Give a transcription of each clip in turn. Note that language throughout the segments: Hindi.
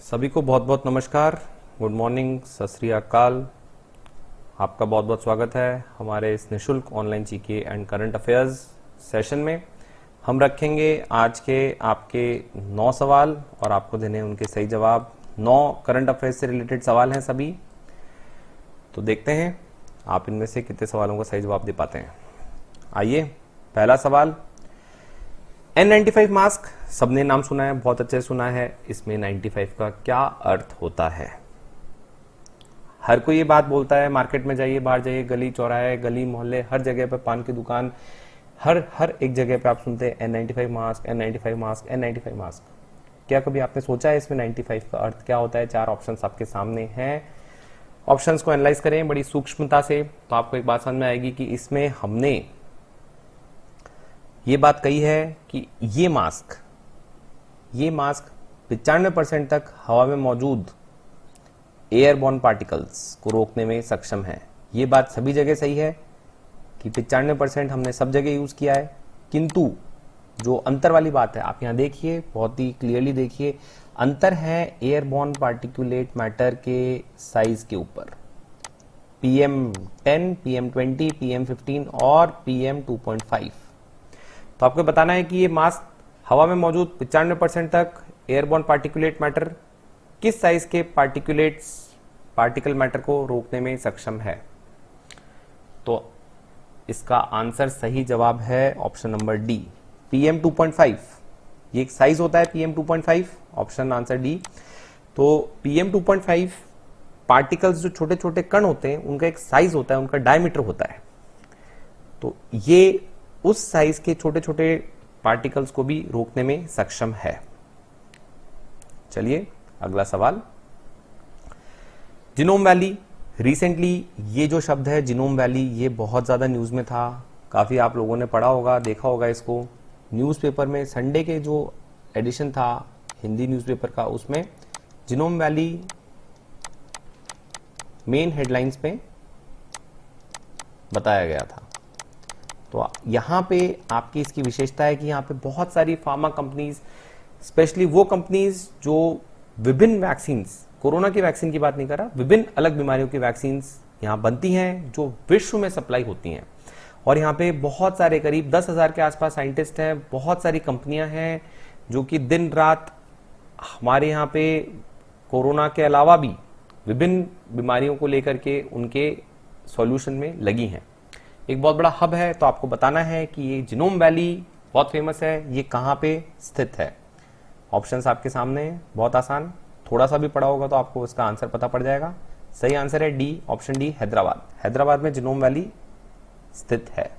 सभी को बहुत बहुत नमस्कार, गुड मॉर्निंग, सत श्री अकाल। आपका बहुत बहुत स्वागत है हमारे इस निशुल्क online GK and current affairs session में। हम रखेंगे आज के आपके 9 सवाल और आपको देने उनके सही जवाब। 9 करंट अफेयर्स से रिलेटेड सवाल हैं सभी, तो देखते हैं आप इनमें से कितने सवालों का सही जवाब दे पाते हैं। आइए, पहला सवाल, N95 मास्क सबने नाम सुना है, बहुत अच्छे सुना है। इसमें 95 का क्या अर्थ होता है? हर कोई ये बात बोलता है, मार्केट में जाइए, बाहर जाइए, गली चौराहे, गली मोहल्ले, हर जगह पे, पान की दुकान, हर एक जगह पे आप सुनते हैं N95 mask, N95 mask, N95 mask. क्या कभी आपने सोचा है इसमें 95 का अर्थ क्या होता है? 4 ऑप्शंस आपके सामने हैं, ऑप्शंस को एनालाइज करें बड़ी सूक्ष्मता से, तो आपको एक बात समझ में आएगी कि इसमें हमने ये बात कही है कि ये मास्क 95% तक हवा में मौजूद एयरबॉर्न पार्टिकल्स को रोकने में सक्षम है। ये बात सभी जगह सही है कि 95% हमने सब जगह यूज किया है, किंतु जो अंतर वाली बात है आप यहां देखिए, बहुत ही क्लियरली देखिए, अंतर है एयरबॉर्न पार्टिकुलेट मैटर के साइज के ऊपर। PM10, PM20, PM15 और PM2.5। तो आपको बताना है कि ये मास्क हवा में मौजूद 95% तक एयरबॉर्न पार्टिकुलेट मैटर किस साइज के पार्टिकल मैटर को रोकने में सक्षम है। तो इसका आंसर सही जवाब है ऑप्शन नंबर डी, PM2.5। ये एक साइज होता है PM2.5, ऑप्शन आंसर डी। तो PM2.5 पार्टिकल्स जो छोटे छोटे कण होते हैं उनका एक साइज होता है, उनका डायमीटर होता है। तो ये उस साइज के छोटे छोटे पार्टिकल्स को भी रोकने में सक्षम है। चलिए अगला सवाल, जिनोम वैली। रिसेंटली ये जो शब्द है जिनोम वैली, ये बहुत ज्यादा न्यूज में था, काफी आप लोगों ने पढ़ा होगा, देखा होगा इसको न्यूज़पेपर में। संडे के जो एडिशन था हिंदी न्यूज़पेपर का, उसमें जिनोम वैली मेन हेडलाइंस में बताया गया था। तो यहां पे आपकी इसकी विशेषता है कि यहां पे बहुत सारी फार्मा कंपनीज, स्पेशली वो कंपनीज जो विभिन्न वैक्सीन, कोरोना की वैक्सीन की बात नहीं कर रहा, विभिन्न अलग बीमारियों की वैक्सीन यहां बनती हैं जो विश्व में सप्लाई होती हैं। और यहाँ पे बहुत सारे, करीब 10,000 के आसपास साइंटिस्ट हैं, बहुत सारी कंपनियां हैं जो कि दिन रात हमारे यहाँ पे कोरोना के अलावा भी विभिन्न बीमारियों को लेकर के उनके सॉल्यूशन में लगी हैं। एक बहुत बड़ा हब है। तो आपको बताना है कि ये जिनोम वैली बहुत फेमस है, ये कहां पे स्थित है। ऑप्शंस आपके सामने हैं, बहुत आसान, थोड़ा सा भी पढ़ा होगा तो आपको इसका आंसर पता पड़ जाएगा। सही आंसर है D, option D, Hyderabad. Hyderabad में जिनोम वैली स्थित है।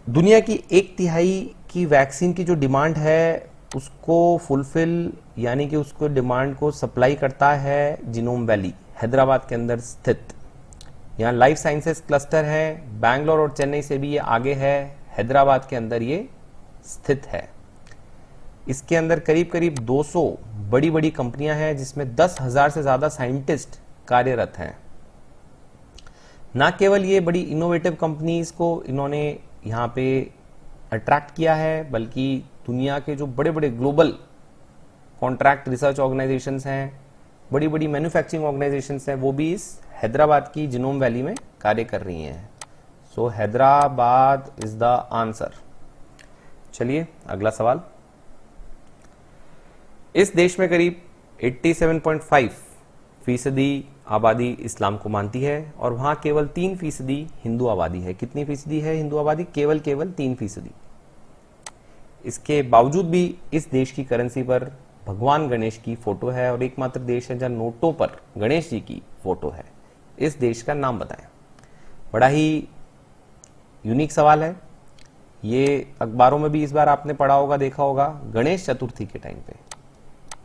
दुनिया की 1/3 की वैक्सीन की जो डिमांड है उसको फुलफिल, यानी कि उसको डिमांड को सप्लाई करता है जिनोम वैली, हैदराबाद के अंदर स्थित। यहाँ लाइफ साइंसेस क्लस्टर है, बैंगलोर और चेन्नई से भी ये आगे है, हैदराबाद के अंदर ये स्थित है। इसके अंदर करीब करीब 200 बड़ी बड़ी कंपनियां हैं जिसमें 10,000 से ज्यादा साइंटिस्ट कार्यरत हैं। ना केवल ये बड़ी इनोवेटिव कंपनीज को इन्होंने यहाँ पे अट्रैक्ट किया है, बल्कि दुनिया के जो बड़े बड़े ग्लोबल कॉन्ट्रैक्ट रिसर्च ऑर्गेनाइजेशंस हैं, बड़ी बड़ी मैन्युफैक्चरिंग ऑर्गेनाइजेशंस हैं, वो भी इस हैदराबाद की जिनोम वैली में कार्य कर रही हैं। सो हैदराबाद इज द आंसर। चलिए अगला सवाल, इस देश में करीब 87.5% आबादी इस्लाम को मानती है और वहां केवल 3% हिंदू आबादी है। कितनी फीसदी है हिंदू आबादी? केवल 3%। इसके बावजूद भी इस देश की करेंसी पर भगवान गणेश की फोटो है और एकमात्र देश है जहां नोटों पर गणेश जी की फोटो है। इस देश का नाम बताएं। बड़ा ही यूनिक सवाल है ये, अखबारों में भी इस बार आपने पढ़ा होगा, देखा होगा। गणेश चतुर्थी के टाइम पे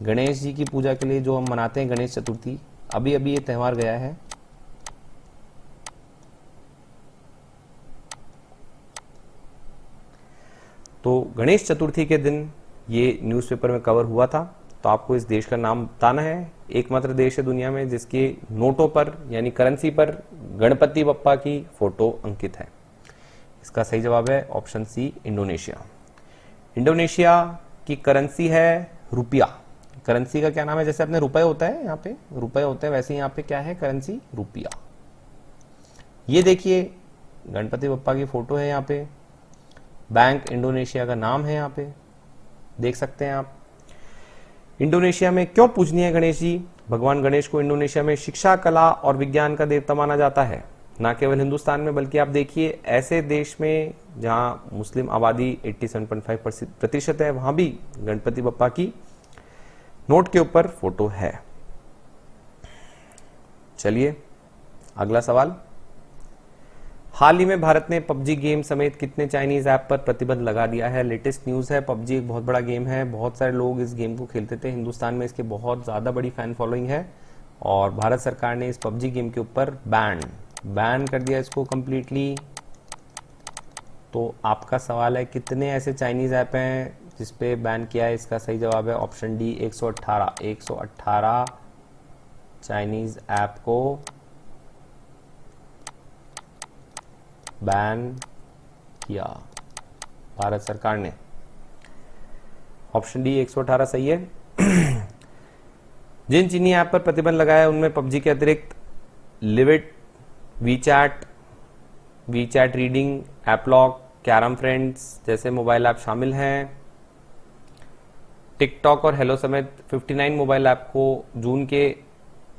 गणेश जी की पूजा के लिए जो हम मनाते हैं गणेश चतुर्थी, अभी अभी ये त्योहार गया है। तो गणेश चतुर्थी के दिन ये न्यूज़पेपर में कवर हुआ था। तो आपको इस देश का नाम बताना है। एकमात्र देश है दुनिया में जिसके नोटों पर, यानी करेंसी पर, गणपति बप्पा की फोटो अंकित है। इसका सही जवाब है ऑप्शन सी, इंडोनेशिया। इंडोनेशिया की करेंसी है रुपया। करेंसी का क्या नाम है? जैसे अपने रुपए होता है, यहाँ पे रुपए होते हैं, वैसे यहाँ पे क्या है? करेंसी रुपया। ये देखिए गणपति बप्पा की फोटो है, यहाँ पे बैंक इंडोनेशिया का नाम है, यहाँ पे देख सकते हैं आप। इंडोनेशिया में क्यों पूजनीय गणेश जी? भगवान गणेश को इंडोनेशिया में शिक्षा, कला और विज्ञान का देवता माना जाता है। ना केवल हिंदुस्तान में, बल्कि आप देखिए ऐसे देश में जहां मुस्लिम आबादी 87.5% है, वहां भी गणपति बप्पा की नोट के ऊपर फोटो है। चलिए अगला सवाल। हाल ही में भारत ने पबजी गेम समेत कितने चाइनीज ऐप पर प्रतिबंध लगा दिया है? लेटेस्ट न्यूज है। पबजी एक बहुत बड़ा गेम है, बहुत सारे लोग इस गेम को खेलते थे, हिंदुस्तान में इसके बहुत ज्यादा बड़ी फैन फॉलोइंग है, और भारत सरकार ने इस पबजी गेम के ऊपर बैन कर दिया इसको कंप्लीटली। तो आपका सवाल है कितने ऐसे चाइनीज ऐप हैं जिसपे बैन किया है? इसका सही जवाब है ऑप्शन डी 118 चाइनीज ऐप को बैन किया भारत सरकार ने। ऑप्शन डी 118 सही है। जिन चीनी ऐप पर प्रतिबंध लगाया है उनमें पबजी के अतिरिक्त लिविट, WeChat reading, AppLock, carrom friends जैसे मोबाइल ऐप शामिल हैं। टिकटॉक और हेलो समेत 59 मोबाइल ऐप को जून के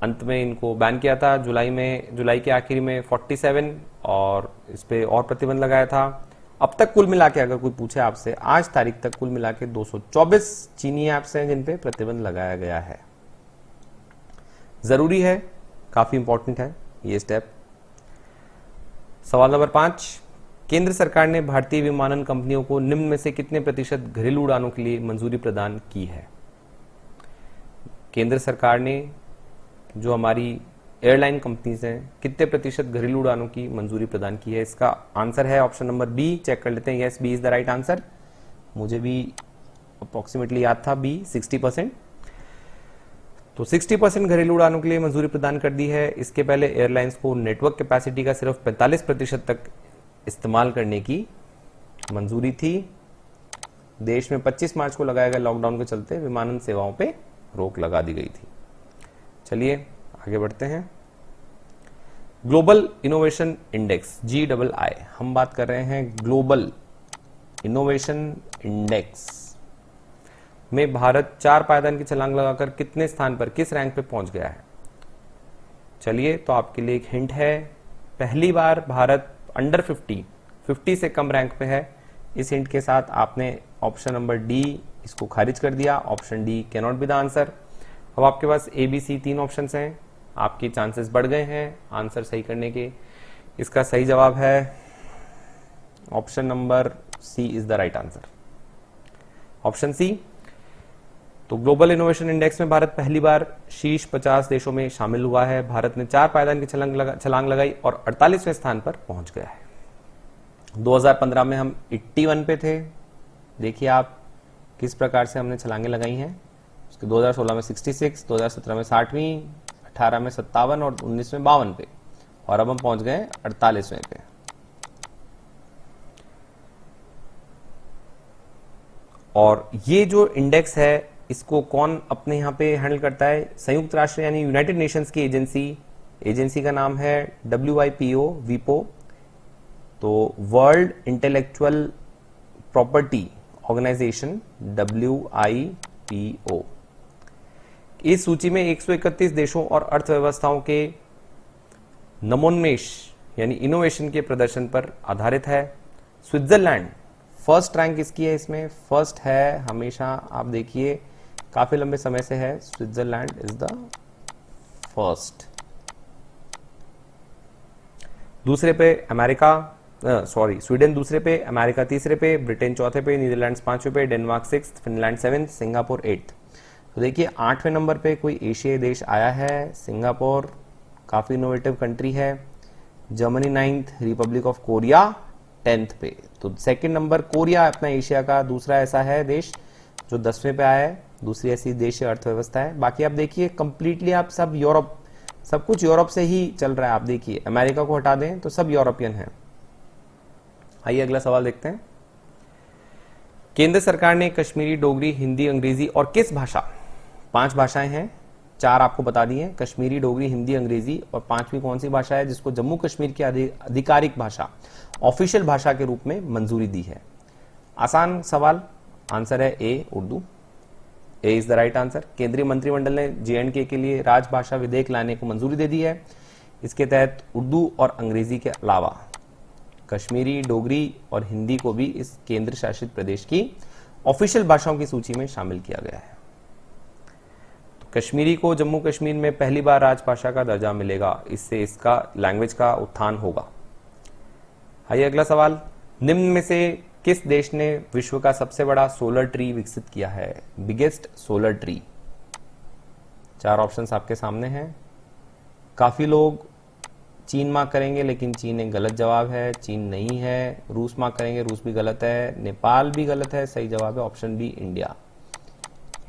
अंत में इनको बैन किया था। जुलाई के आखिरी में 47 और इस पे और प्रतिबंध लगाया था। अब तक कुल मिला के अगर कोई पूछे आपसे, आज तारीख तक कुल मिला के 224 चीनी ऐप्स हैं जिन पे प्रतिबंध लगाया गया है। जरूरी है, काफी इंपॉर्टेंट है ये स्टेप। सवाल नंबर 5, केंद्र सरकार ने भारतीय विमानन कंपनियों को निम्न में से कितने प्रतिशत घरेलू उड़ानों के लिए मंजूरी प्रदान की है? केंद्र सरकार ने जो हमारी एयरलाइन कंपनीज हैं, कितने प्रतिशत घरेलू उड़ानों की मंजूरी प्रदान की है? इसका आंसर है ऑप्शन नंबर बी। चेक कर लेते हैं। Yes, B is the right answer. मुझे भी अप्रोक्सीमेटली याद था बी 60%। तो 60% घरेलू उड़ानों के लिए मंजूरी प्रदान कर दी है। इसके पहले एयरलाइंस को नेटवर्क कैपेसिटी का सिर्फ 45% तक इस्तेमाल करने की मंजूरी थी। देश में 25 मार्च को लगाए गए लॉकडाउन के चलते विमानन सेवाओं पे रोक लगा दी गई थी। चलिए आगे बढ़ते हैं। ग्लोबल इनोवेशन इंडेक्स GII, हम बात कर रहे हैं ग्लोबल इनोवेशन इंडेक्स में भारत 4 पायदान की छलांग लगाकर कितने स्थान पर, किस रैंक पे पहुंच गया है? चलिए तो आपके लिए एक हिंट है, पहली बार भारत अंडर 50 से कम रैंक पे है। इस हिंट के साथ आपने ऑप्शन नंबर डी इसको खारिज कर दिया। Option D can not be the answer. अब आपके पास ABC 3 ऑप्शंस हैं, आपके चांसेस बढ़ गए हैं आंसर सही करने के। इसका सही जवाब है option number C is the right answer, option C. तो ग्लोबल इनोवेशन इंडेक्स में भारत पहली बार शीर्ष 50 देशों में शामिल हुआ है। भारत ने 4 पायदान की छलांग लगाई और 48वें स्थान पर पहुंच गया है। 2015 में हम 81 पे थे। देखिए आप किस प्रकार से हमने छलांगे लगाई हैं। उसके 2016 में 66, 2017 में 60वीं, 18 में 57 और 19 में 52 पे, और अब हम पहुंच गए 48वें पे। और ये जो इंडेक्स है इसको कौन अपने यहाँ पे हैंडल करता है? संयुक्त राष्ट्र यानी यूनाइटेड नेशंस की एजेंसी का नाम है WIPO। तो World Intellectual Property Organization WIPO इस सूची में 131 देशों और अर्थव्यवस्थाओं के नमोन्मेष यानी इनोवेशन के प्रदर्शन पर आधारित है। स्विट्जरलैंड फर्स्ट रैंक इसकी है, इसमें फर्स्ट है हमेशा। आप देखिए काफी लंबे समय से है, स्विट्जरलैंड इज द फर्स्ट। दूसरे पे स्वीडन दूसरे पे, अमेरिका तीसरे पे, ब्रिटेन चौथे पे, नीदरलैंड्स 5वें पे, Denmark 6th, Finland 7th, Singapore 8th। तो देखिए 8वें नंबर पे कोई एशियाई देश आया है, सिंगापुर काफी इनोवेटिव कंट्री है। Germany 9th, Republic of Korea 10th पे। तो सेकंड नंबर कोरिया अपना एशिया का दूसरा ऐसा है देश जो 10वें पे आया है। दूसरी ऐसी देश अर्थव्यवस्था है। बाकी आप देखिए कंप्लीटली आप सब यूरोप, सब कुछ यूरोप से ही चल रहा है। आप देखिए अमेरिका को हटा दें तो सब यूरोपियन है। आइए अगला सवाल देखते हैं। केंद्र सरकार ने कश्मीरी, डोगरी, हिंदी, अंग्रेजी और किस भाषा, 5 भाषाएं हैं, 4 आपको बता दी हैं, कश्मीरी, डोगरी, हिंदी, अंग्रेजी, और 5वीं कौन सी भाषा है जिसको जम्मू कश्मीर की आधिकारिक भाषा, ऑफिशियल भाषा के रूप में मंजूरी दी है? आसान सवाल, आंसर है ए, उर्दू। ए इज द राइट आंसर। केंद्रीय मंत्रिमंडल ने JNK के लिए राजभाषा विधेयक लाने को मंजूरी दे दी है। इसके तहत उर्दू और अंग्रेजी के अलावा कश्मीरी, डोगरी और हिंदी को भी इस केंद्र शासित प्रदेश की ऑफिशियल भाषाओं की सूची में शामिल किया गया है। तो कश्मीरी को जम्मू कश्मीर में पहली बार राजभाषा का दर्जा मिलेगा, इससे इसका लैंग्वेज का उत्थान होगा। आइए अगला सवाल, निम्न में से किस देश ने विश्व का सबसे बड़ा सोलर ट्री विकसित किया है? Biggest solar tree. 4 ऑप्शंस आपके सामने हैं। काफी लोग चीन मार्क करेंगे, लेकिन चीन एक गलत जवाब है, चीन नहीं है। रूस मार्क करेंगे, रूस भी गलत है। नेपाल भी गलत है, सही जवाब है option B, India.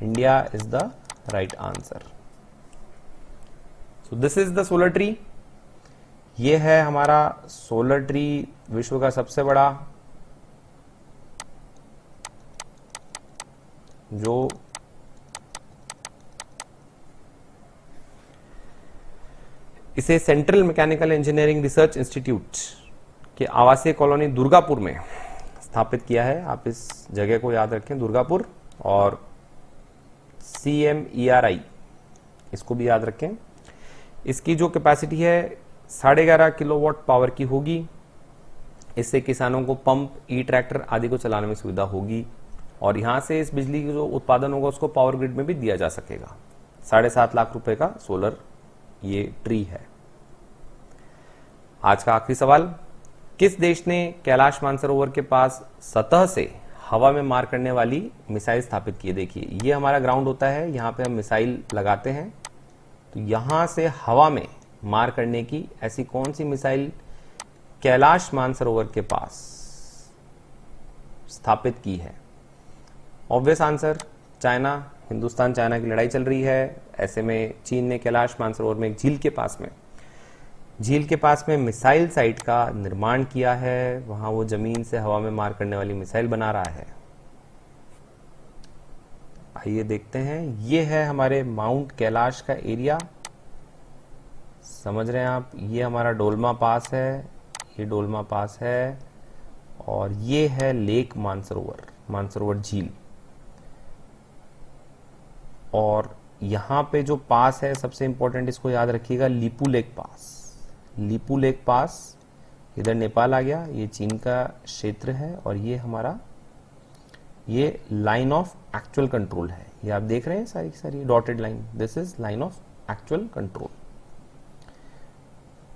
India is the right answer. So this is the solar tree. ये है हमारा सोलर ट्री, विश्व का सबसे बड़ा, जो इसे central mechanical engineering research institute के आवासीय कॉलोनी दुर्गापुर में स्थापित किया है। आप इस जगह को याद रखें, दुर्गापुर, और CMERI इसको भी याद रखें। इसकी जो कैपेसिटी है 11.5 किलोवाट पावर की होगी। इससे किसानों को पंप, ट्रैक्टर आदि को चलाने में सुविधा होगी, और यहां से इस बिजली की जो उत्पादन होगा उसको पावर ग्रिड में भी दिया जा सकेगा। 7.5 लाख रुपए का सोलर ये ट्री है। आज का आखिरी सवाल, किस देश ने कैलाश मानसरोवर के पास सतह से हवा में मार करने वाली मिसाइल स्थापित की? देखिए ये हमारा ग्राउंड होता है, यहां पे हम मिसाइल लगाते हैं, तो यहां से हवा में मार करने की ऐसी कौन सी मिसाइल कैलाश मानसरोवर के पास स्थापित की है? Obvious answer, China. Hindustan China की लड़ाई चल रही है, ऐसे में चीन ने कैलाश मानसरोवर में एक झील के पास में मिसाइल साइट का निर्माण किया है। वहां वो जमीन से हवा में मार करने वाली मिसाइल बना रहा है। आइए देखते हैं, ये है हमारे माउंट कैलाश का एरिया, समझ रहे हैं आप। ये हमारा डोलमा पास है, ये डोलमा पास है, और ये है लेक मानसरोवर झील। और यहां पे जो पास है सबसे इंपॉर्टेंट, इसको याद रखिएगा, लीपू लेक पास इधर नेपाल आ गया, ये चीन का क्षेत्र है, और ये हमारा ये लाइन ऑफ एक्चुअल कंट्रोल है। ये आप देख रहे हैं सारी सारी dotted line, this is line of actual control.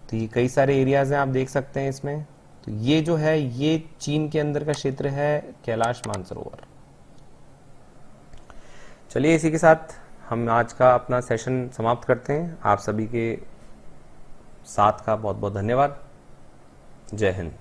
तो ये कई सारे एरियाज हैं, आप देख सकते हैं इसमें। तो ये जो है ये चीन के अंदर का क्षेत्र है कैलाश मानसरोवर। चलिए इसी के साथ हम आज का अपना सेशन समाप्त करते हैं। आप सभी के साथ का बहुत बहुत धन्यवाद। जय हिंद।